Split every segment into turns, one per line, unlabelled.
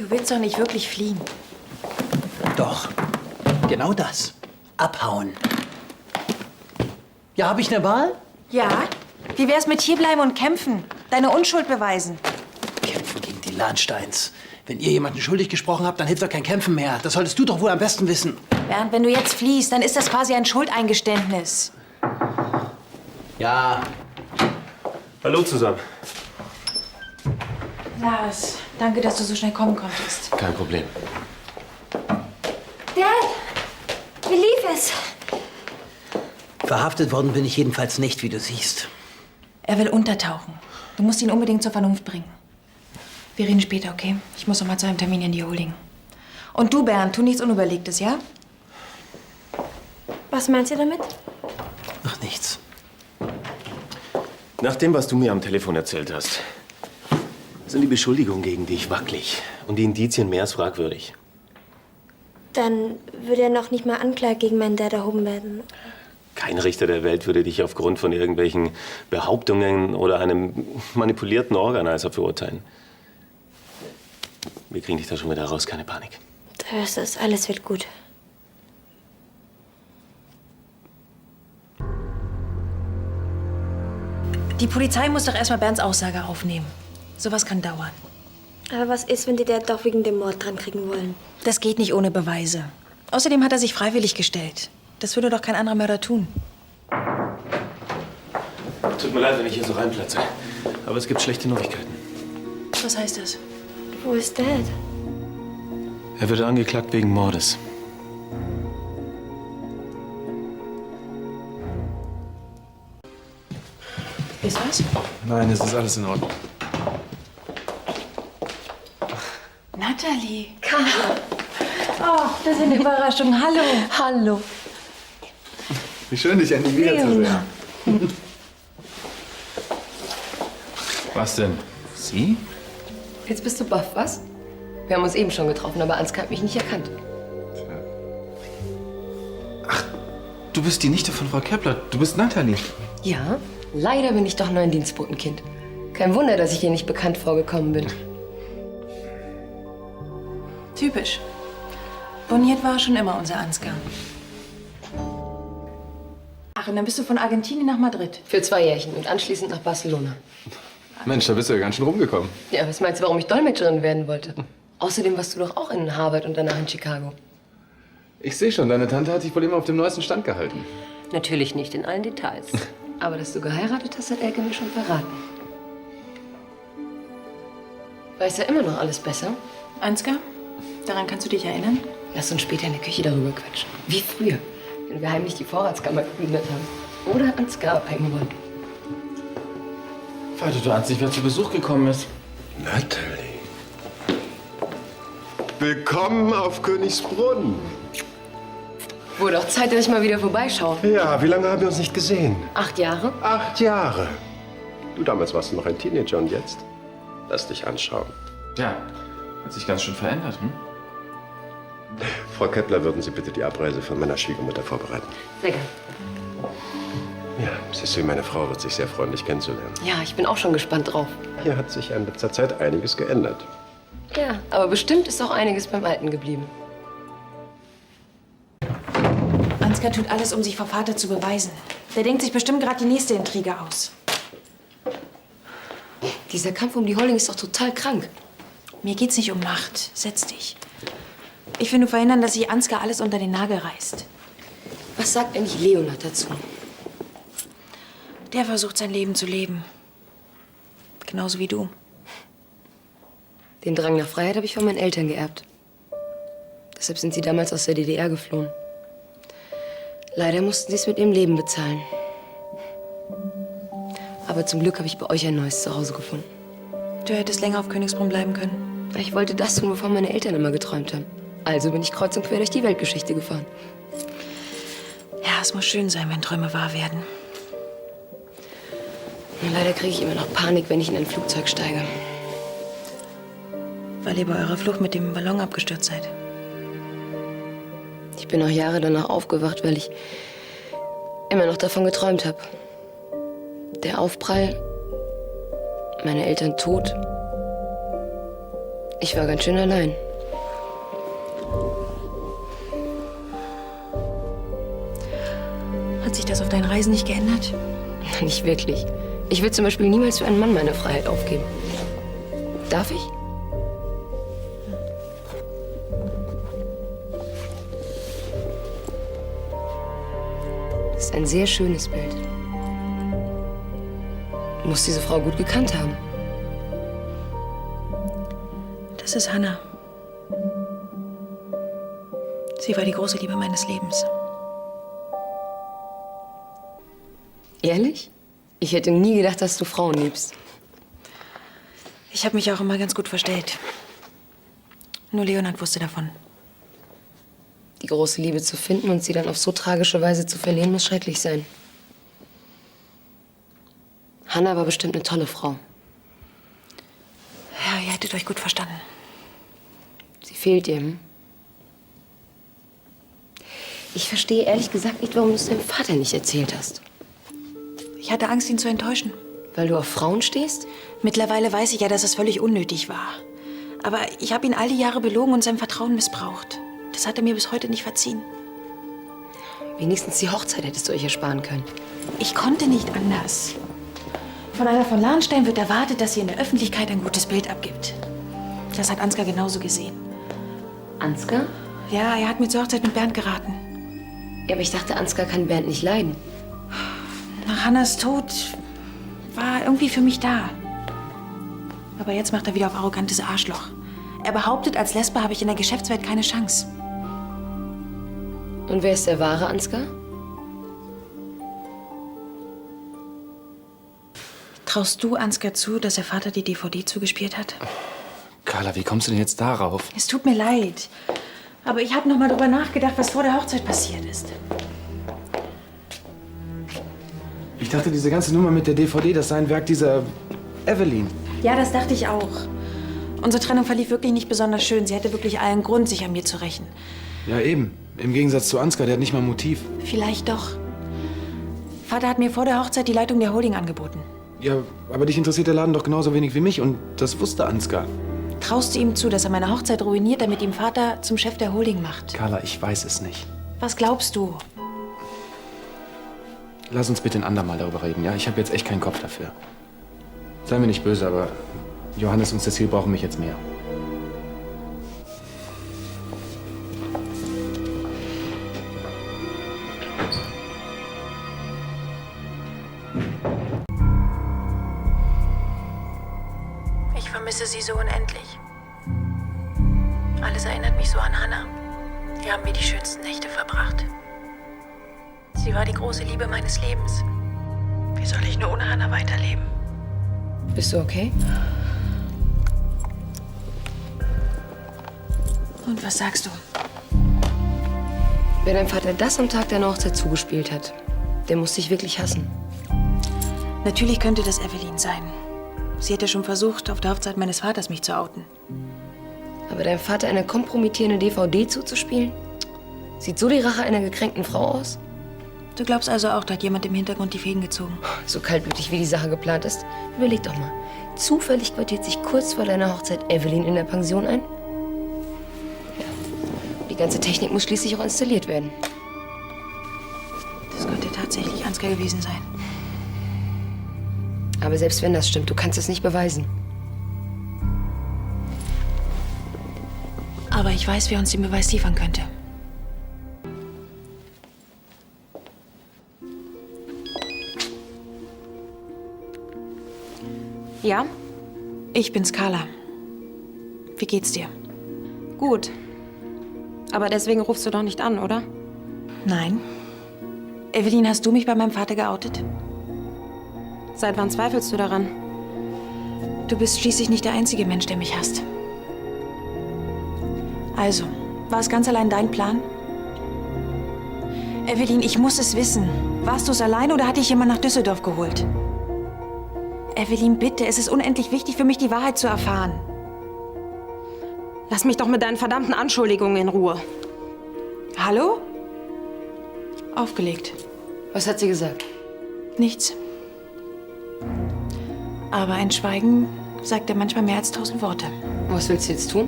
Du willst doch nicht wirklich fliehen.
Doch, genau das. Abhauen. Ja, habe ich eine Wahl?
Ja? Wie wär's mit hierbleiben und kämpfen? Deine Unschuld beweisen?
Kämpfen gegen die Lahnsteins. Wenn ihr jemanden schuldig gesprochen habt, dann hilft doch kein Kämpfen mehr. Das solltest du doch wohl am besten wissen.
Bernd, wenn du jetzt fliehst, dann ist das quasi ein Schuldeingeständnis.
Ja.
Hallo zusammen.
Lars, danke, dass du so schnell kommen konntest.
Kein Problem.
Dad, wie lief es?
Verhaftet worden bin ich jedenfalls nicht, wie du siehst.
Er will untertauchen. Du musst ihn unbedingt zur Vernunft bringen. Wir reden später, okay? Ich muss noch mal zu einem Termin in die Holding. Und du, Bernd, tu nichts Unüberlegtes, ja?
Was meinst du damit?
Ach, nichts.
Nach dem, was du mir am Telefon erzählt hast, sind die Beschuldigungen gegen dich wackelig und die Indizien mehr als fragwürdig.
Dann würde ja noch nicht mal Anklage gegen meinen Dad erhoben werden.
Kein Richter der Welt würde dich aufgrund von irgendwelchen Behauptungen oder einem manipulierten Organizer verurteilen. Wir kriegen dich da schon wieder raus, keine Panik.
Du hörst es, alles wird gut.
Die Polizei muss doch erstmal Bernds Aussage aufnehmen. Sowas kann dauern.
Aber was ist, wenn die Dad doch wegen dem Mord dran kriegen wollen?
Das geht nicht ohne Beweise. Außerdem hat er sich freiwillig gestellt. Das würde doch kein anderer Mörder tun.
Tut mir leid, wenn ich hier so reinplatze. Aber es gibt schlechte Neuigkeiten.
Was heißt das?
Wo ist Dad?
Er wird angeklagt wegen Mordes.
Ist was?
Nein, es ist alles in Ordnung.
Natalie. Carlo. Oh, das ist eine Überraschung. Hallo. Hallo.
Wie schön, dich endlich wiederzusehen. Was denn? Sie?
Jetzt bist du baff, was? Wir haben uns eben schon getroffen, aber Ansgar hat mich nicht erkannt.
Du bist die Nichte von Frau Kepler. Du bist Natalie.
Ja, leider bin ich doch nur ein Dienstbotenkind. Kein Wunder, dass ich ihr nicht bekannt vorgekommen bin.
Typisch. Boniert war schon immer unser Ansgar. Ach, und dann bist du von Argentinien nach Madrid.
Für 2 Jährchen und anschließend nach Barcelona.
Mensch, da bist du ja ganz schön rumgekommen.
Ja, was meinst du, warum ich Dolmetscherin werden wollte? Außerdem warst du doch auch in Harvard und danach in Chicago.
Ich sehe schon, deine Tante hat dich wohl immer auf dem neuesten Stand gehalten.
Natürlich nicht in allen Details. Aber dass du geheiratet hast, hat Elke mir schon verraten. Weiß ja immer noch alles besser.
Ansgar, daran kannst du dich erinnern?
Lass uns später in der Küche darüber quatschen. Wie früher, wenn wir heimlich die Vorratskammer geplündert haben. Oder Ansgar abhängen wollen.
Vater, du ahnst nicht, wer zu Besuch gekommen ist.
Natalie. Willkommen auf Königsbrunn.
Wurde auch Zeit, dass ich mal wieder vorbeischaue.
Ja, wie lange haben wir uns nicht gesehen?
8 Jahre?
8 Jahre. Du, damals warst du noch ein Teenager und jetzt? Lass dich anschauen.
Ja, hat sich ganz schön verändert, hm?
Frau Kepler, würden Sie bitte die Abreise von meiner Schwiegermutter vorbereiten?
Sehr gern.
Ja, siehst du, meine Frau wird sich sehr freuen, dich kennenzulernen.
Ja, ich bin auch schon gespannt drauf.
Hier hat sich in letzter Zeit einiges geändert.
Ja, aber bestimmt ist auch einiges beim Alten geblieben.
Ansgar tut alles, um sich vor Vater zu beweisen. Der denkt sich bestimmt gerade die nächste Intrige aus.
Dieser Kampf um die Holding ist doch total krank.
Mir geht's nicht um Macht. Setz dich. Ich will nur verhindern, dass sich Ansgar alles unter den Nagel reißt.
Was sagt eigentlich Leonard dazu?
Der versucht, sein Leben zu leben. Genauso wie du.
Den Drang nach Freiheit habe ich von meinen Eltern geerbt. Deshalb sind sie damals aus der DDR geflohen. Leider mussten sie es mit ihrem Leben bezahlen. Aber zum Glück habe ich bei euch ein neues Zuhause gefunden.
Du hättest länger auf Königsbrunn bleiben können.
Ich wollte das tun, wovon meine Eltern immer geträumt haben. Also bin ich kreuz und quer durch die Weltgeschichte gefahren.
Ja, es muss schön sein, wenn Träume wahr werden.
Und leider kriege ich immer noch Panik, wenn ich in ein Flugzeug steige.
Weil ihr bei eurer Flucht mit dem Ballon abgestürzt seid.
Ich bin auch Jahre danach aufgewacht, weil ich immer noch davon geträumt habe. Der Aufprall, meine Eltern tot, Ich war ganz schön allein.
Hat sich das auf deinen Reisen nicht geändert?
Nicht wirklich. Ich will zum Beispiel niemals für einen Mann meine Freiheit aufgeben. Darf ich? Das ist ein sehr schönes Bild. Du musst diese Frau gut gekannt haben.
Das ist Hannah. Sie war die große Liebe meines Lebens.
Ehrlich? Ich hätte nie gedacht, dass du Frauen liebst.
Ich habe mich auch immer ganz gut verstellt. Nur Leonard wusste davon.
Die große Liebe zu finden und sie dann auf so tragische Weise zu verlieren, muss schrecklich sein. Hannah war bestimmt eine tolle Frau.
Ja, ihr hättet euch gut verstanden.
Sie fehlt dir, hm? Ich verstehe ehrlich gesagt nicht, warum du es deinem Vater nicht erzählt hast.
Ich hatte Angst, ihn zu enttäuschen.
Weil du auf Frauen stehst?
Mittlerweile weiß ich ja, dass es völlig unnötig war. Aber ich habe ihn all die Jahre belogen und sein Vertrauen missbraucht. Das hat er mir bis heute nicht verziehen.
Wenigstens die Hochzeit hättest du euch ersparen können.
Ich konnte nicht anders. Von einer von Lahnstein wird erwartet, dass sie in der Öffentlichkeit ein gutes Bild abgibt. Das hat Ansgar genauso gesehen.
Ansgar?
Ja, er hat mir zur Hochzeit mit Bernd geraten.
Ja, aber ich dachte, Ansgar kann Bernd nicht leiden.
Nach Hannas Tod war er irgendwie für mich da. Aber jetzt macht er wieder auf arrogantes Arschloch. Er behauptet, als Lesbe habe ich in der Geschäftswelt keine Chance.
Und wer ist der wahre Ansgar?
Traust du Ansgar zu, dass der Vater die DVD zugespielt hat?
Carla, wie kommst du denn jetzt darauf?
Es tut mir leid. Aber ich habe noch mal drüber nachgedacht, was vor der Hochzeit passiert ist.
Ich dachte, diese ganze Nummer mit der DVD, das sei ein Werk dieser Evelyn.
Ja, das dachte ich auch. Unsere Trennung verlief wirklich nicht besonders schön. Sie hätte wirklich allen Grund, sich an mir zu rächen.
Ja, eben. Im Gegensatz zu Ansgar, der hat nicht mal Motiv.
Vielleicht doch. Vater hat mir vor der Hochzeit die Leitung der Holding angeboten.
Ja, aber dich interessiert der Laden doch genauso wenig wie mich und das wusste Ansgar.
Traust du ihm zu, dass er meine Hochzeit ruiniert, damit ihm Vater zum Chef der Holding macht?
Carla, ich weiß es nicht.
Was glaubst du?
Lass uns bitte ein andermal darüber reden, ja? Ich habe jetzt echt keinen Kopf dafür. Sei mir nicht böse, aber Johannes und Cecil brauchen mich jetzt mehr.
Ich vermisse sie so unendlich. Alles erinnert mich so an Hannah. Hier haben wir die schönsten Nächte verbracht. Sie war die große Liebe meines Lebens. Wie soll ich nur ohne Hannah weiterleben?
Bist du okay?
Und was sagst du?
Wer dein Vater das am Tag deiner Hochzeit zugespielt hat, der muss dich wirklich hassen.
Natürlich könnte das Evelyn sein. Sie hätte schon versucht, auf der Hochzeit meines Vaters mich zu outen.
Aber deinem Vater eine kompromittierende DVD zuzuspielen? Sieht so die Rache einer gekränkten Frau aus?
Du glaubst also auch, da hat jemand im Hintergrund die Fäden gezogen?
So kaltblütig, wie die Sache geplant ist. Überleg doch mal. Zufällig quartiert sich kurz vor deiner Hochzeit Evelyn in der Pension ein? Ja. Die ganze Technik muss schließlich auch installiert werden.
Das könnte tatsächlich Ansgar gewesen sein.
Aber selbst wenn das stimmt, du kannst es nicht beweisen.
Aber ich weiß, wer uns den Beweis liefern könnte.
Ja?
Ich bin's, Carla. Wie geht's dir?
Gut. Aber deswegen rufst du doch nicht an, oder?
Nein. Evelyn, hast du mich bei meinem Vater geoutet?
Seit wann zweifelst du daran?
Du bist schließlich nicht der einzige Mensch, der mich hasst. Also, war es ganz allein dein Plan? Evelyn, ich muss es wissen. Warst du es allein oder hat dich jemand nach Düsseldorf geholt? Evelyn, bitte, es ist unendlich wichtig für mich, die Wahrheit zu erfahren.
Lass mich doch mit deinen verdammten Anschuldigungen in Ruhe.
Hallo? Aufgelegt.
Was hat sie gesagt?
Nichts. Aber ein Schweigen sagt er manchmal mehr als 1000 Worte.
Was willst du jetzt tun?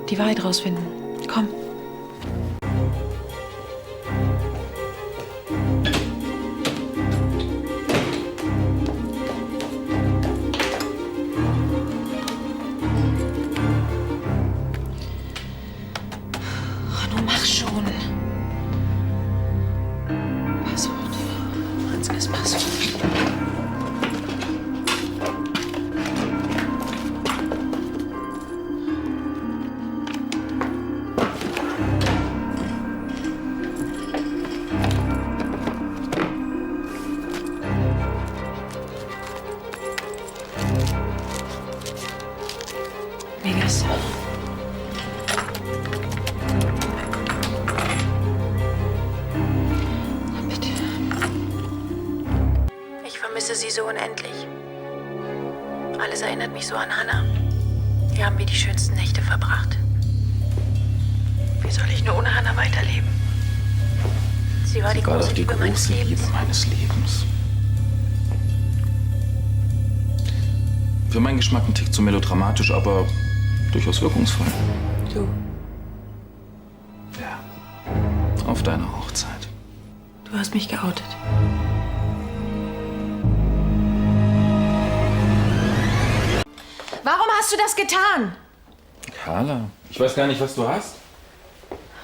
Die Wahrheit rausfinden. Komm. Oh, nun mach schon. Passwort. Ansgars Passwort. Vegas. Bitte. Ich vermisse sie so unendlich. Alles erinnert mich so an Hannah. Hier haben wir die schönsten Nächte verbracht. Wie soll ich nur ohne Hannah weiterleben? Sie war die
War
große
doch die
Liebe meines
große
Lebens.
Liebe meines Lebens. Für meinen Geschmack ein Tick zu melodramatisch, aber durchaus wirkungsvoll.
Du.
Ja. Auf deiner Hochzeit.
Du hast mich geoutet. Warum hast du das getan?
Carla, ich weiß gar nicht, was du hast.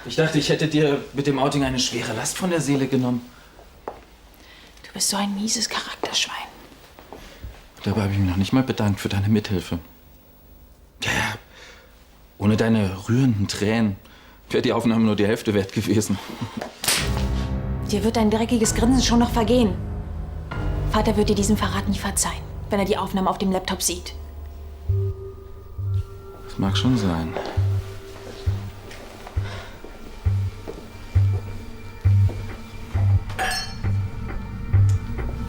Ich dachte, ich hätte dir mit dem Outing eine schwere Last von der Seele genommen.
Du bist so ein mieses Charakterschwein.
Dabei habe ich mich noch nicht mal bedankt für deine Mithilfe. Ja, ohne deine rührenden Tränen wäre die Aufnahme nur die Hälfte wert gewesen.
Dir wird dein dreckiges Grinsen schon noch vergehen. Vater wird dir diesen Verrat nie verzeihen, wenn er die Aufnahme auf dem Laptop sieht.
Das mag schon sein.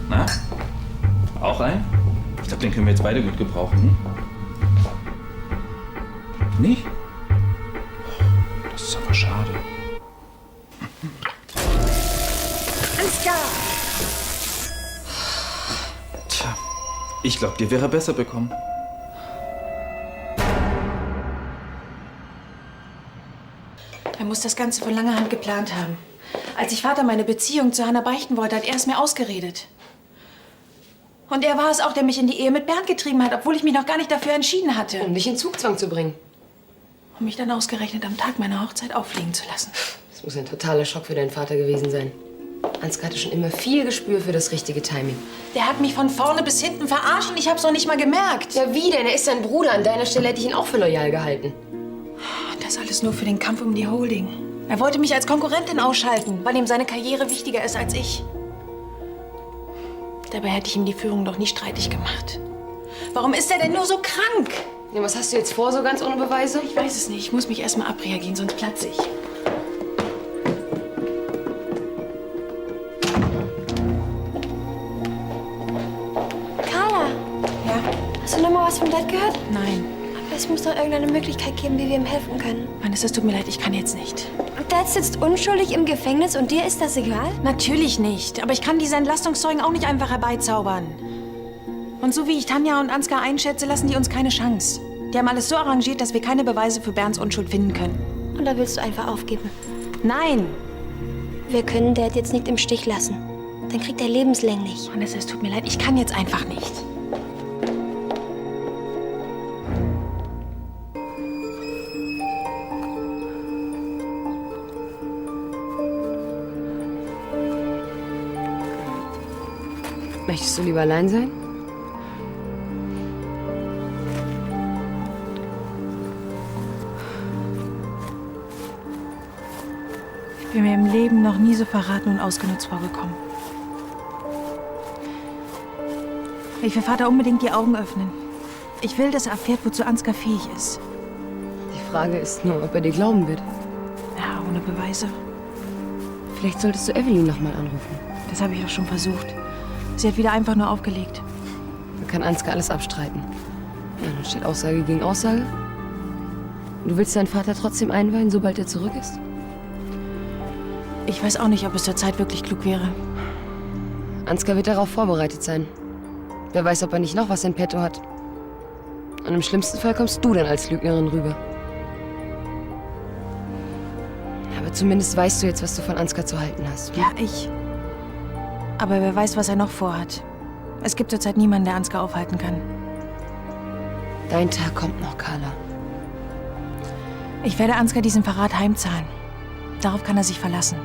Na? Auch ein? Ich glaube, den können wir jetzt beide gut gebrauchen. Hm? Nicht? Das ist aber schade. Tja, ich glaube, dir wäre besser bekommen.
Er muss das Ganze von langer Hand geplant haben. Als ich Vater meine Beziehung zu Hannah beichten wollte, hat er es mir ausgeredet. Und er war es auch, der mich in die Ehe mit Bernd getrieben hat, obwohl ich mich noch gar nicht dafür entschieden hatte.
Um dich in Zugzwang zu bringen.
Um mich dann ausgerechnet am Tag meiner Hochzeit auffliegen zu lassen.
Das muss ein totaler Schock für deinen Vater gewesen sein. Ansgar hatte schon immer viel Gespür für das richtige Timing.
Der hat mich von vorne bis hinten verarscht und ich hab's noch nicht mal gemerkt.
Ja, wie denn? Er ist dein Bruder. An deiner Stelle hätte ich ihn auch für loyal gehalten.
Das alles nur für den Kampf um die Holding. Er wollte mich als Konkurrentin ausschalten, weil ihm seine Karriere wichtiger ist als ich. Dabei hätte ich ihm die Führung doch nie streitig gemacht. Warum ist er denn nur so krank?
Ja, was hast du jetzt vor, so ganz ohne Beweise?
Ich weiß es nicht. Ich muss mich erst mal abreagieren, sonst platze ich.
Carla,
Ja?
hast du noch mal was vom Dad gehört?
Nein.
Aber es muss doch irgendeine Möglichkeit geben, wie wir ihm helfen können.
Vanessa, es tut mir leid, ich kann jetzt nicht.
Und Dad sitzt unschuldig im Gefängnis und dir ist das egal?
Natürlich nicht. Aber ich kann diese Entlastungszeugen auch nicht einfach herbeizaubern. Und so wie ich Tanja und Ansgar einschätze, lassen die uns keine Chance. Die haben alles so arrangiert, dass wir keine Beweise für Bernds Unschuld finden können.
Und da willst du einfach aufgeben.
Nein!
Wir können Dad jetzt nicht im Stich lassen. Dann kriegt er lebenslänglich.
Vanessa, es tut mir leid, ich kann jetzt einfach nicht.
Möchtest du lieber allein sein?
Ich bin mir im Leben noch nie so verraten und ausgenutzt vorgekommen. Ich will Vater unbedingt die Augen öffnen. Ich will, dass er erfährt, wozu Ansgar fähig ist.
Die Frage ist nur, ob er dir glauben wird.
Ja, ohne Beweise.
Vielleicht solltest du Evelyn noch mal anrufen.
Das habe ich auch schon versucht. Sie hat wieder einfach nur aufgelegt.
Man kann Ansgar alles abstreiten. Ja, dann steht Aussage gegen Aussage. Und du willst deinen Vater trotzdem einweihen, sobald er zurück ist?
Ich weiß auch nicht, ob es zur Zeit wirklich klug wäre.
Ansgar wird darauf vorbereitet sein. Wer weiß, ob er nicht noch was in petto hat. Und im schlimmsten Fall kommst du dann als Lügnerin rüber. Aber zumindest weißt du jetzt, was du von Ansgar zu halten hast.
Ja, ich. Aber wer weiß, was er noch vorhat. Es gibt zurzeit niemanden, der Ansgar aufhalten kann.
Dein Tag kommt noch, Carla.
Ich werde Ansgar diesen Verrat heimzahlen. Darauf kann er sich verlassen.